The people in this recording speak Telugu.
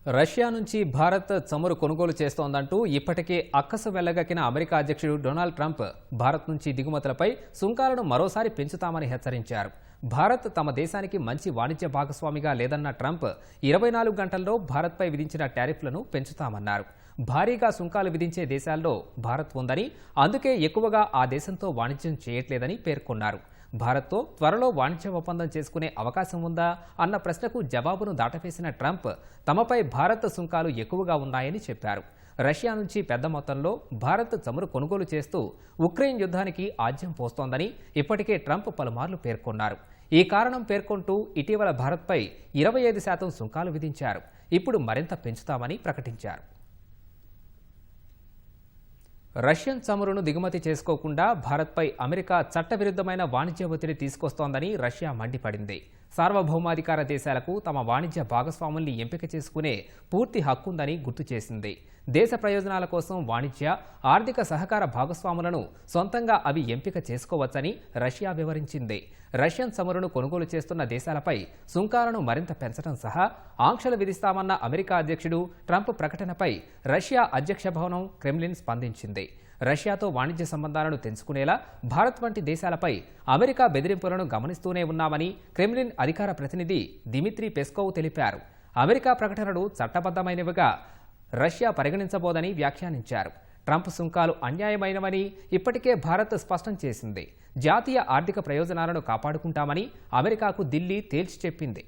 రష్యా నుంచి భారత్ చమురు కొనుగోలు చేస్తోందంటూ ఇప్పటికే అక్కసు వెళ్లగక్కిన అమెరికా అధ్యక్షుడు డొనాల్డ్ ట్రంప్ భారత్ నుంచి దిగుమతులపై సుంకాలను మరోసారి పెంచుతామని హెచ్చరించారు. భారత్ తమ దేశానికి మంచి వాణిజ్య భాగస్వామిగా లేదన్న ట్రంప్ 24 గంటల్లో భారత్పై విధించిన టారిఫ్లను పెంచుతామన్నారు. భారీగా సుంకాలు విధించే దేశాల్లో భారత్ ఉందని, అందుకే ఎక్కువగా ఆ దేశంతో వాణిజ్యం చేయట్లేదని పేర్కొన్నారు. భారత్తో త్వరలో వాణిజ్య ఒప్పందం చేసుకునే అవకాశం ఉందా అన్న ప్రశ్నకు జవాబును దాటవేసిన ట్రంప్ తమపై భారత్ సుంకాలు ఎక్కువగా ఉన్నాయని చెప్పారు. రష్యా నుంచి పెద్ద మొత్తంలో భారత్ చమురు కొనుగోలు చేస్తూ ఉక్రెయిన్ యుద్ధానికి ఆజ్యం పోస్తోందని ఇప్పటికే ట్రంప్ పలుమార్లు పేర్కొన్నారు. ఈ కారణం పేర్కొంటూ ఇటీవల భారత్పై 25% సుంకాలు విధించారు. ఇప్పుడు మరింత పెంచుతామని ప్రకటించారు. రష్యన్ చమురును దిగుమతి చేసుకోకుండా భారత్పై అమెరికా చట్టవిరుద్ధమైన వాణిజ్య ఒత్తిడి తీసుకొస్తోందని రష్యా మండిపడింది. సార్వభౌమాధికార దేశాలకు తమ వాణిజ్య భాగస్వాముల్ని ఎంపిక చేసుకునే పూర్తి హక్కుందని గుర్తు చేసింది. దేశ ప్రయోజనాల కోసం వాణిజ్య, ఆర్థిక సహకార భాగస్వాములను సొంతంగా అవి ఎంపిక చేసుకోవచ్చని రష్యా వివరించింది. రష్యన్ చమురును కొనుగోలు చేస్తున్న దేశాలపై సుంకాలను మరింత పెంచడం సహా ఆంక్షలు విధిస్తామన్న అమెరికా అధ్యక్షుడు ట్రంప్ ప్రకటనపై రష్యా అధ్యక్ష భవనం క్రెమ్లిన్ స్పందించింది. రష్యాతో వాణిజ్య సంబంధాలను తెంచుకునేలా భారత్ వంటి దేశాలపై అమెరికా బెదిరింపులను గమనిస్తూనే ఉన్నామని క్రెమ్లిన్ అధికార ప్రతినిధి దిమిత్రీ పెస్కోవ్ తెలిపారు. అమెరికా ప్రకటనలు చట్టబద్ధమైనవిగా రష్యా పరిగణించబోదని వ్యాఖ్యానించారు. ట్రంప్ సుంకాలు అన్యాయమైనవని ఇప్పటికే భారత్ స్పష్టం చేసింది. జాతీయ ఆర్థిక ప్రయోజనాలను కాపాడుకుంటామని అమెరికాకు ఢిల్లీ తేల్చి చెప్పింది.